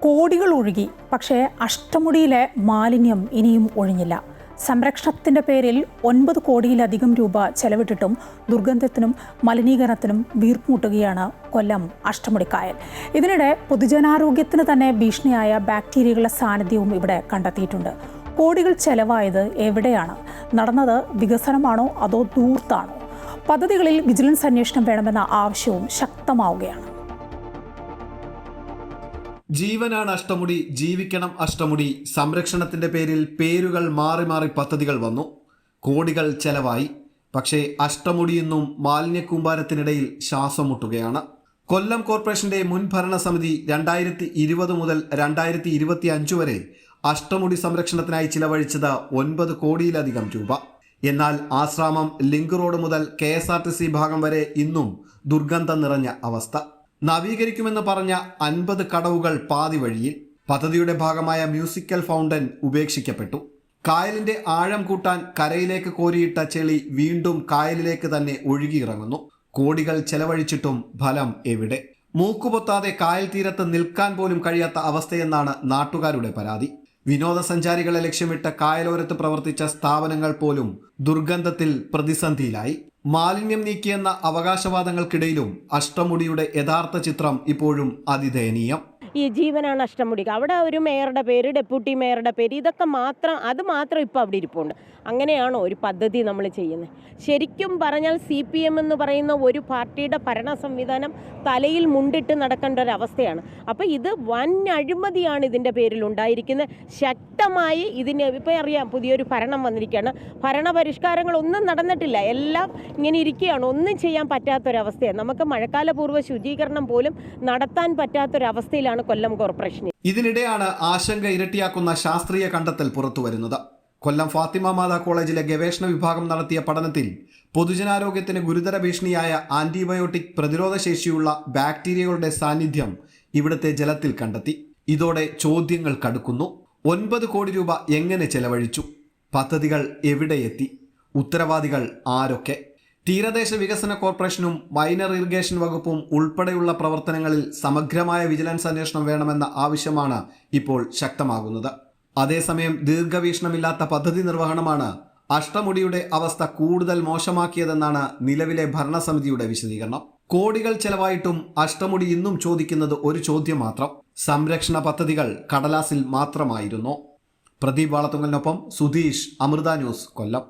കോടികൾ ഒഴുകി, പക്ഷേ അഷ്ടമുടിയിലെ മാലിന്യം ഇനിയും ഒഴിഞ്ഞില്ല. സംരക്ഷണത്തിൻ്റെ പേരിൽ 9 കോടിയിലധികം രൂപ ചെലവിട്ടിട്ടും ദുർഗന്ധത്തിനും മലിനീകരണത്തിനും വീർപ്പുമുട്ടുകയാണ് കൊല്ലം അഷ്ടമുടിക്കായൽ. ഇതിനിടെ പൊതുജനാരോഗ്യത്തിന് തന്നെ ഭീഷണിയായ ബാക്ടീരിയകളുടെ സാന്നിധ്യവും ഇവിടെ കണ്ടെത്തിയിട്ടുണ്ട്. കോടികൾ ചെലവായത് എവിടെയാണ്? നടന്നത് വികസനമാണോ അതോ ധൂർത്താണോ? പദ്ധതികളിൽ വിജിലൻസ് അന്വേഷണം വേണമെന്ന ആവശ്യവും ശക്തമാവുകയാണ്. ജീവനാണ് അഷ്ടമുടി, ജീവിക്കണം അഷ്ടമുടി. സംരക്ഷണത്തിന്റെ പേരിൽ പേരുകൾ മാറി മാറി പദ്ധതികൾ വന്നു, കോടികൾ ചെലവായി. പക്ഷേ അഷ്ടമുടി ഇന്നും മാലിന്യക്കൂമ്പാരത്തിനിടയിൽ ശ്വാസം മുട്ടുകയാണ്. കൊല്ലം കോർപ്പറേഷന്റെ മുൻ ഭരണസമിതി 2020 മുതൽ 2025 വരെ അഷ്ടമുടി സംരക്ഷണത്തിനായി ചിലവഴിച്ചത് 9 കോടിയിലധികം രൂപ. എന്നാൽ ആശ്രാമം, ലിങ്ക് റോഡ് മുതൽ KSRTC ഭാഗം വരെ ഇന്നും ദുർഗന്ധം നിറഞ്ഞ അവസ്ഥ. നവീകരിക്കുമെന്ന് പറഞ്ഞ 50 കടവുകൾ പാതി വഴിയിൽ. പദ്ധതിയുടെ ഭാഗമായ മ്യൂസിക്കൽ ഫൗണ്ടൻ ഉപേക്ഷിക്കപ്പെട്ടു. കായലിന്റെ ആഴം കൂട്ടാൻ കരയിലേക്ക് കോരിയിട്ട ചെളി വീണ്ടും കായലിലേക്ക് തന്നെ ഒഴുകിയിറങ്ങുന്നു. കോടികൾ ചെലവഴിച്ചിട്ടും ഫലം എവിടെ? മൂക്കുപൊത്താതെ കായൽ തീരത്ത് നിൽക്കാൻ പോലും കഴിയാത്ത അവസ്ഥയെന്നാണ് നാട്ടുകാരുടെ പരാതി. വിനോദസഞ്ചാരികളെ ലക്ഷ്യമിട്ട് കായലോരത്ത് പ്രവർത്തിച്ച സ്ഥാപനങ്ങൾ പോലും ദുർഗന്ധത്തിൽ പ്രതിസന്ധിയിലായി. മാലിന്യം നീക്കിയെന്ന അവകാശവാദങ്ങൾക്കിടയിലും അഷ്ടമുടിയുടെ യഥാർത്ഥ ചിത്രം ഇപ്പോഴും അതിദയനീയം. ഈ ജീവനാണ് അഷ്ടമുടിക്ക് അവിടെ ഒരു മേയറുടെ പേര്, ഡെപ്യൂട്ടി മേയറുടെ പേര്, ഇതൊക്കെ മാത്രം ഇപ്പോൾ അവിടെ ഇരിപ്പുണ്ട്. അങ്ങനെയാണോ ഒരു പദ്ധതി നമ്മൾ ചെയ്യുന്നത്? ശരിക്കും പറഞ്ഞാൽ CPM എന്ന് പറയുന്ന ഒരു പാർട്ടിയുടെ ഭരണ സംവിധാനം തലയിൽ മുണ്ടിട്ട് നടക്കേണ്ട ഒരവസ്ഥയാണ്. അപ്പോൾ ഇത് വൻ അഴിമതിയാണ് ഇതിൻ്റെ പേരിൽ ഉണ്ടായിരിക്കുന്നത്. ശക്തമായി ഇതിന് ഇപ്പോൾ അറിയാം, പുതിയൊരു ഭരണം വന്നിരിക്കുകയാണ്. ഭരണപരിഷ്കാരങ്ങളൊന്നും നടന്നിട്ടില്ല, എല്ലാം ഇങ്ങനെ ഇരിക്കുകയാണ്. ഒന്നും ചെയ്യാൻ പറ്റാത്തൊരവസ്ഥയാണ്. നമുക്ക് മഴക്കാലപൂർവ്വ ശുചീകരണം പോലും നടത്താൻ പറ്റാത്തൊരവസ്ഥയിലാണ് കൊല്ലം കോർപ്പറേഷൻ. ഇതിനിടെയാണ് ആശങ്ക ഇരട്ടിയാക്കുന്ന ശാസ്ത്രീയ കണ്ടെത്തൽ പുറത്തു വരുന്നത്. കൊല്ലം ഫാത്തിമ മാതാ കോളേജിലെ ഗവേഷണ വിഭാഗം നടത്തിയ പഠനത്തിൽ പൊതുജനാരോഗ്യത്തിന് ഗുരുതര ഭീഷണിയായ ആന്റിബയോട്ടിക് പ്രതിരോധ ശേഷിയുള്ള ബാക്ടീരിയകളുടെ സാന്നിധ്യം ഇവിടുത്തെ ജലത്തിൽ കണ്ടെത്തി. ഇതോടെ ചോദ്യങ്ങൾ കടുക്കുന്നു. 9 കോടി രൂപ എങ്ങനെ ചെലവഴിച്ചു? പദ്ധതികൾ എവിടെയെത്തി? ഉത്തരവാദികൾ ആരൊക്കെ? തീരദേശ വികസന കോർപ്പറേഷനും മൈനർ ഇറിഗേഷൻ വകുപ്പും ഉൾപ്പെടെയുള്ള പ്രവർത്തനങ്ങളിൽ സമഗ്രമായ വിജിലൻസ് അന്വേഷണം വേണമെന്ന ആവശ്യമാണ് ഇപ്പോൾ ശക്തമാകുന്നത്. അതേസമയം ദീർഘവീക്ഷണമില്ലാത്ത പദ്ധതി നിർവഹണമാണ് അഷ്ടമുടിയുടെ അവസ്ഥ കൂടുതൽ മോശമാക്കിയതെന്നാണ് നിലവിലെ ഭരണസമിതിയുടെ വിശദീകരണം. കോടികൾ ചെലവായിട്ടും അഷ്ടമുടി ഇന്നും ചോദിക്കുന്നത് ഒരു ചോദ്യം മാത്രം: സംരക്ഷണ പദ്ധതികൾ കടലാസിൽ മാത്രമായിരുന്നോ? പ്രദീപ് വാളത്തുങ്കലിനൊപ്പം സുധീഷ്, അമൃത ന്യൂസ്, കൊല്ലം.